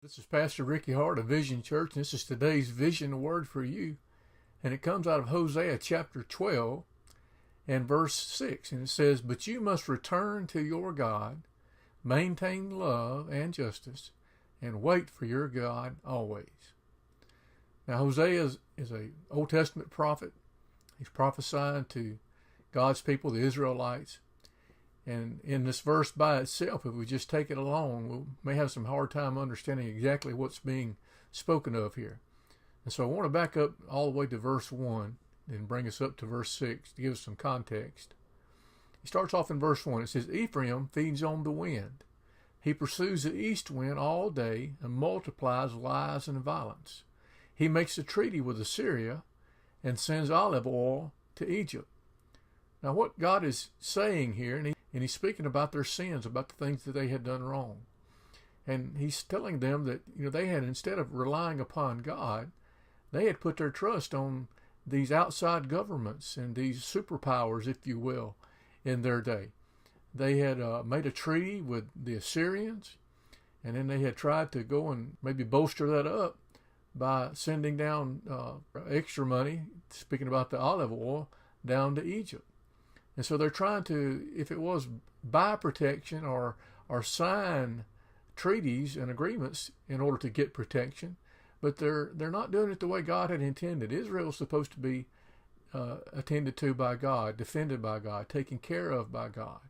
This is Pastor Ricky Hart of Vision Church, and this is today's vision word for you. And it comes out of Hosea chapter 12 and verse 6. And it says, "But you must return to your God, maintain love and justice, and wait for your God always." Now, Hosea is an Old Testament prophet. He's prophesying to God's people, the Israelites. And in this verse by itself, if we just take it alone, we may have some hard time understanding exactly what's being spoken of here. And so I want to back up all the way to verse 1 and bring us up to verse 6 to give us some context. He starts off in verse 1. It says, "Ephraim feeds on the wind. He pursues the east wind all day and multiplies lies and violence. He makes a treaty with Assyria and sends olive oil to Egypt." Now, what God is saying here, and he's speaking about their sins, about the things that they had done wrong. And he's telling them that, they had, instead of relying upon God, they had put their trust on these outside governments and these superpowers, if you will, in their day. They had made a treaty with the Assyrians, and then they had tried to go and maybe bolster that up by sending down extra money, speaking about the olive oil, down to Egypt. And so they're trying to, if it was buy protection or sign treaties and agreements in order to get protection, but they're not doing it the way God had intended. Israel was supposed to be attended to by God, defended by God, taken care of by God.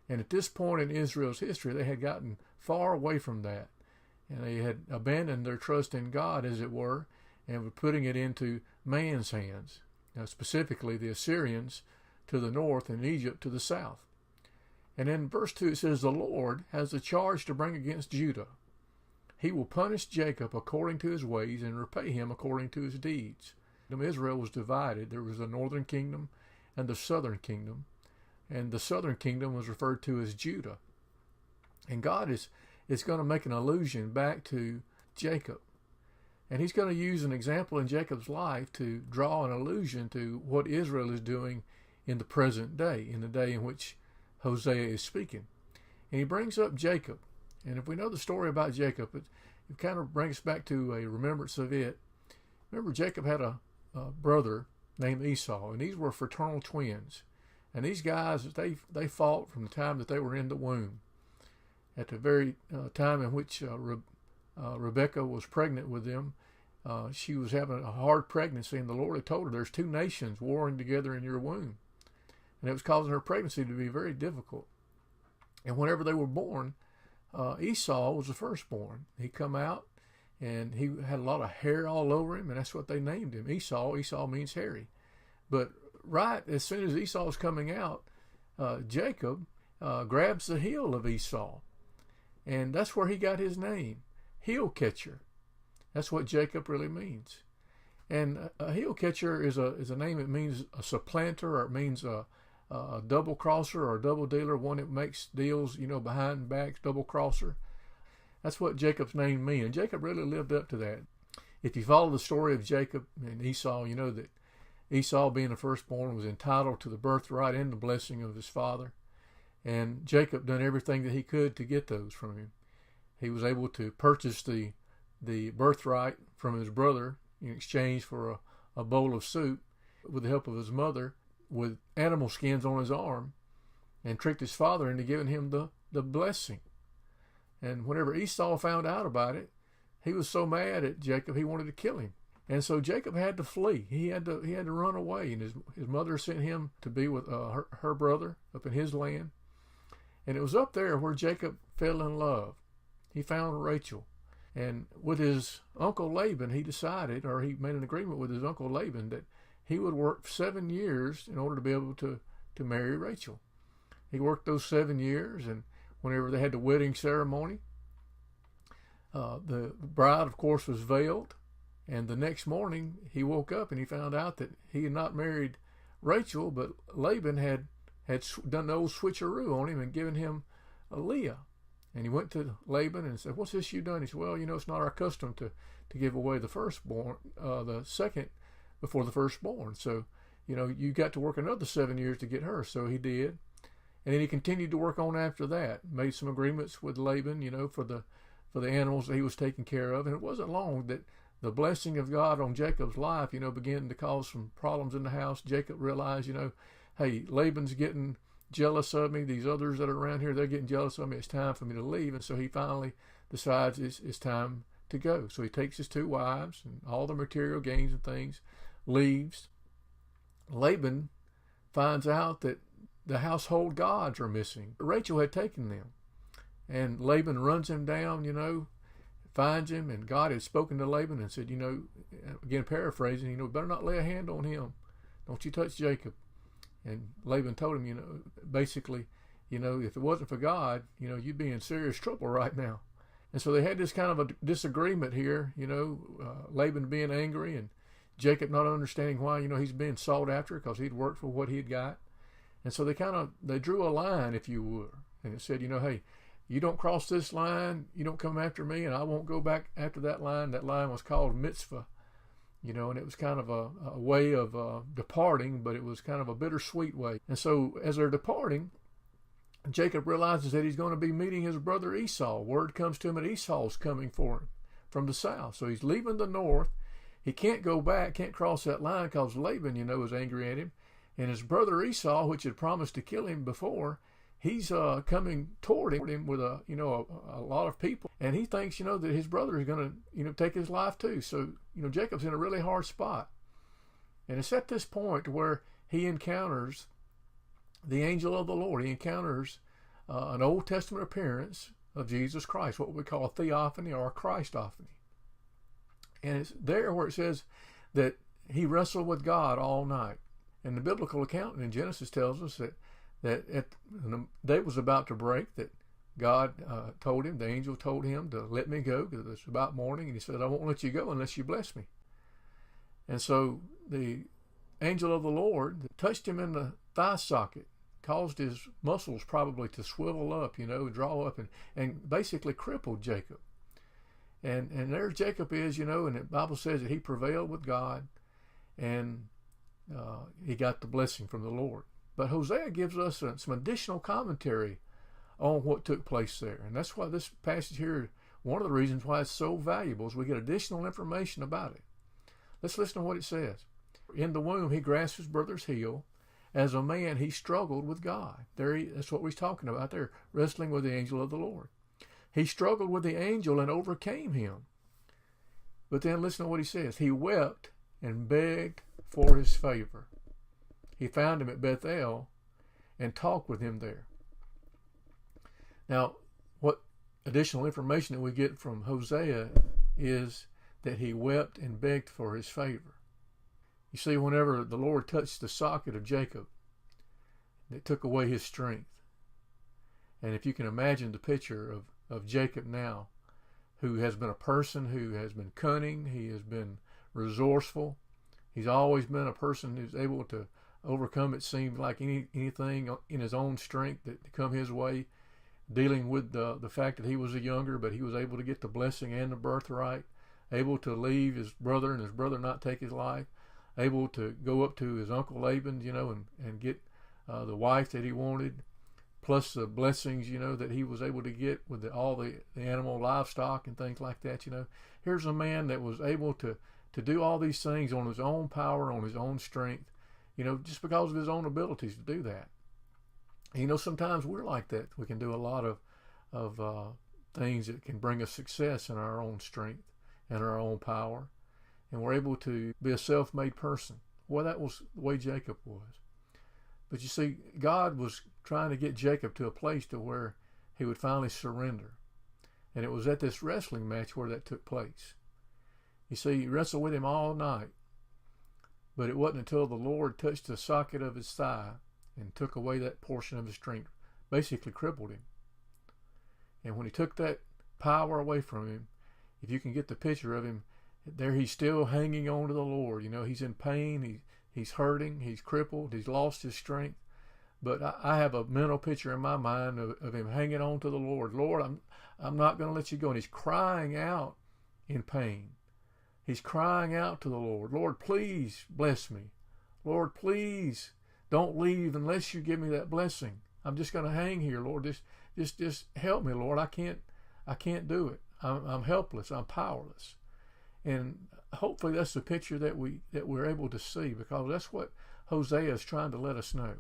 And at this point in Israel's history, they had gotten far away from that. And they had abandoned their trust in God, as it were, and were putting it into man's hands, specifically the Assyrians to the north and Egypt to the south. And in verse 2 it says, "The Lord has a charge to bring against Judah. He will punish Jacob according to his ways and repay him according to his deeds." Israel was divided. There was the northern kingdom and the southern kingdom. And the southern kingdom was referred to as Judah. And God is going to make an allusion back to Jacob. And he's going to use an example in Jacob's life to draw an allusion to what Israel is doing in the present day, in the day in which Hosea is speaking. And he brings up Jacob. And if we know the story about Jacob, it kind of brings us back to a remembrance of it. Remember, Jacob had a brother named Esau, and these were fraternal twins. And these guys, they fought from the time that they were in the womb. At the very time in which Rebekah was pregnant with them, she was having a hard pregnancy, and the Lord had told her, "There's two nations warring together in your womb." And it was causing her pregnancy to be very difficult. And whenever they were born, Esau was the firstborn. He come out, and he had a lot of hair all over him, and that's what they named him, Esau. Esau means hairy. But right as soon as Esau was coming out, Jacob grabs the heel of Esau. And that's where he got his name, heel catcher. That's what Jacob really means. And a heel catcher is a name that means a supplanter, or it means a double crosser or a double dealer, one that makes deals, behind backs, double crosser. That's what Jacob's name means. And Jacob really lived up to that. If you follow the story of Jacob and Esau, you know that Esau, being the firstborn, was entitled to the birthright and the blessing of his father. And Jacob done everything that he could to get those from him. He was able to purchase the birthright from his brother in exchange for a bowl of soup with the help of his mother, with animal skins on his arm, and tricked his father into giving him the blessing. And whenever Esau found out about it, he was so mad at Jacob he wanted to kill him. And so Jacob had to flee. He had to run away, and his mother sent him to be with her brother up in his land. And it was up there where Jacob fell in love. He found Rachel. And with his uncle Laban, he decided, or he made an agreement with his uncle Laban, that he would work 7 years in order to be able to marry Rachel. He worked those 7 years, and whenever they had the wedding ceremony, the bride, of course, was veiled. And the next morning, he woke up and he found out that he had not married Rachel, but Laban had done the old switcheroo on him and given him Leah. And he went to Laban and said, "What's this you done?" He said, "Well, it's not our custom to give away the firstborn, the second before the firstborn. So, you got to work another 7 years to get her." So he did. And then he continued to work on after that, made some agreements with Laban, for the for the animals that he was taking care of. And it wasn't long that the blessing of God on Jacob's life, began to cause some problems in the house. Jacob realized, hey, Laban's getting jealous of me. These others that are around here, they're getting jealous of me. It's time for me to leave. And so he finally decides it's time to go. So he takes his 2 wives and all the material gains and things, leaves. Laban finds out that the household gods are missing. Rachel had taken them. And Laban runs him down, finds him, and God had spoken to Laban and said, again paraphrasing, better not lay a hand on him. Don't you touch Jacob. And Laban told him, basically, if it wasn't for God, you'd be in serious trouble right now. And so they had this kind of a disagreement here, Laban being angry and Jacob not understanding why, he's being sought after because he'd worked for what he'd got. And so they drew a line, if you would. And it said, hey, you don't cross this line, you don't come after me, and I won't go back after that line. That line was called mitzvah, and it was kind of a way of departing, but it was kind of a bittersweet way. And so as they're departing, Jacob realizes that he's going to be meeting his brother Esau. Word comes to him that Esau's coming for him from the south. So he's leaving the north. He can't go back, can't cross that line because Laban, is angry at him. And his brother Esau, which had promised to kill him before, he's coming toward him with a lot of people. And he thinks, that his brother is going to, take his life too. So, Jacob's in a really hard spot. And it's at this point where he encounters the angel of the Lord. He encounters an Old Testament appearance of Jesus Christ, what we call a theophany or a Christophany. And it's there where it says that he wrestled with God all night. And the biblical account in Genesis tells us that when the day was about to break, that God told him, the angel told him to let me go because it's about morning. And he said, I won't let you go unless you bless me. And so the angel of the Lord touched him in the thigh socket, caused his muscles probably to swivel up, draw up, and basically crippled Jacob. And there Jacob is, and the Bible says that he prevailed with God, and he got the blessing from the Lord. But Hosea gives us some additional commentary on what took place there. And that's why this passage here, one of the reasons why it's so valuable is we get additional information about it. Let's listen to what it says. In the womb, he grasped his brother's heel. As a man, he struggled with God. That's what we're talking about there, wrestling with the angel of the Lord. He struggled with the angel and overcame him. But then listen to what he says. He wept and begged for his favor. He found him at Bethel and talked with him there. Now, what additional information that we get from Hosea is that he wept and begged for his favor. You see, whenever the Lord touched the socket of Jacob, it took away his strength. And if you can imagine the picture of Jacob now, who has been a person who has been cunning, he has been resourceful, he's always been a person who's able to overcome, it seems like, anything in his own strength that to come his way, dealing with the fact that he was a younger, but he was able to get the blessing and the birthright, able to leave his brother and his brother not take his life, able to go up to his uncle Laban, and get the wife that he wanted, plus the blessings, that he was able to get with all the animal livestock and things like that. Here's a man that was able to do all these things on his own power, on his own strength, just because of his own abilities to do that. Sometimes we're like that. We can do a lot of things that can bring us success in our own strength and our own power, and we're able to be a self-made person. Well, that was the way Jacob was. But you see, God was trying to get Jacob to a place to where he would finally surrender. And it was at this wrestling match where that took place. You see, he wrestled with him all night. But it wasn't until the Lord touched the socket of his thigh and took away that portion of his strength, basically crippled him. And when he took that power away from him, if you can get the picture of him, there he's still hanging on to the Lord. He's in pain, he's hurting, he's crippled, he's lost his strength. But I have a mental picture in my mind of him hanging on to the Lord. Lord, I'm not going to let you go. And he's crying out in pain. He's crying out to the Lord. Lord, please bless me. Lord, please don't leave unless you give me that blessing. I'm just going to hang here, Lord. Just help me, Lord. I can't do it. I'm helpless. I'm powerless. And hopefully that's the picture that we're able to see, because that's what Hosea is trying to let us know.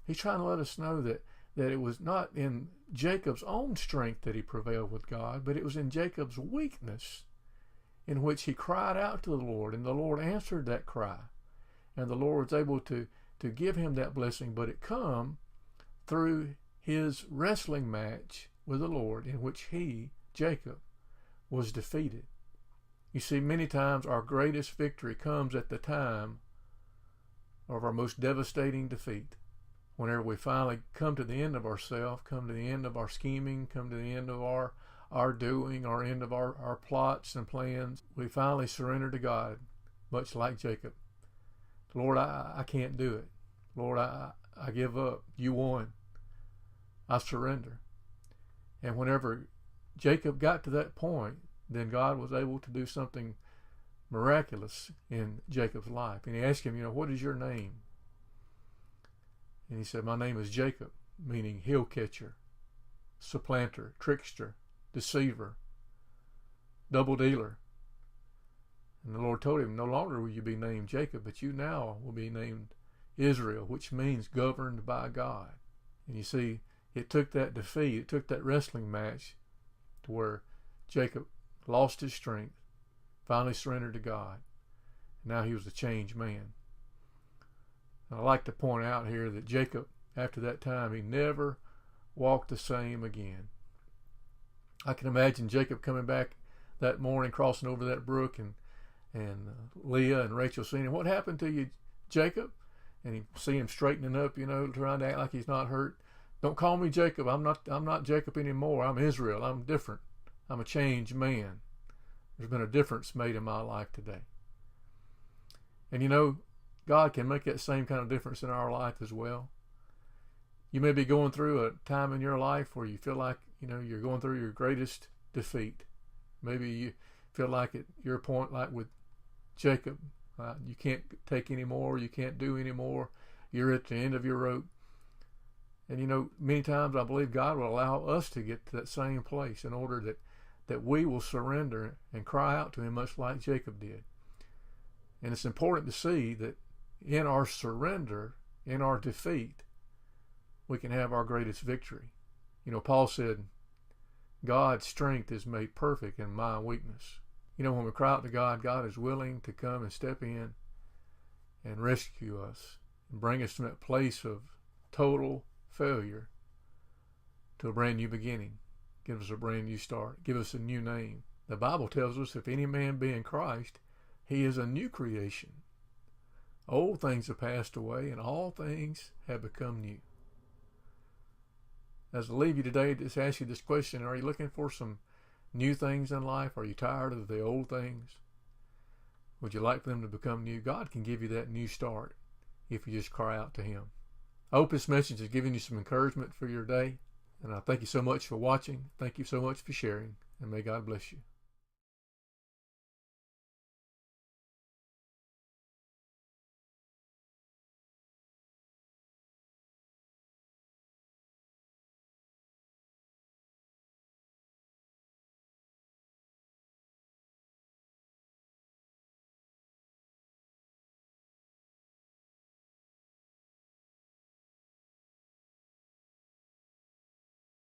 He's trying to let us know that it was not in Jacob's own strength that he prevailed with God, but it was in Jacob's weakness, in which he cried out to the Lord, and the Lord answered that cry. And the Lord was able to give him that blessing, but it come through his wrestling match with the Lord, in which he, Jacob, was defeated. You see, many times our greatest victory comes at the time of our most devastating defeat. Whenever we finally come to the end of ourselves, come to the end of our scheming, come to the end of our doing, our end of our plots and plans, we finally surrender to God, much like Jacob. Lord, I can't do it. Lord, I give up. You won. I surrender. And whenever Jacob got to that point, then God was able to do something miraculous in Jacob's life. And he asked him, what is your name? And he said, my name is Jacob, meaning heel catcher, supplanter, trickster, deceiver, double dealer. And the Lord told him, no longer will you be named Jacob, but you now will be named Israel, which means governed by God. And you see, it took that defeat, it took that wrestling match to where Jacob lost his strength, finally surrendered to God. And now he was a changed man. And I like to point out here that Jacob, after that time, he never walked the same again. I can imagine Jacob coming back that morning, crossing over that brook, and Leah and Rachel seeing him. What happened to you, Jacob? And he see him straightening up, trying to act like he's not hurt. Don't call me Jacob. I'm not Jacob anymore. I'm Israel. I'm different. I'm a changed man. There's been a difference made in my life today. And God can make that same kind of difference in our life as well. You may be going through a time in your life where you feel like, you're going through your greatest defeat. Maybe you feel like at your point, like with Jacob, you can't take any more, you can't do any more. You're at the end of your rope. And many times I believe God will allow us to get to that same place in order that we will surrender and cry out to him, much like Jacob did. And it's important to see that in our surrender, in our defeat, we can have our greatest victory. Paul said, God's strength is made perfect in my weakness. When we cry out to God, God is willing to come and step in and rescue us and bring us from that place of total failure to a brand new beginning. Give us a brand new start. Give us a new name. The Bible tells us, if any man be in Christ, he is a new creation. Old things have passed away, and all things have become new. As I leave you today, just ask you this question: are you looking for some new things in life? Are you tired of the old things? Would you like for them to become new? God can give you that new start if you just cry out to him. I hope this message has given you some encouragement for your day. And I thank you so much for watching. Thank you so much for sharing. And may God bless you.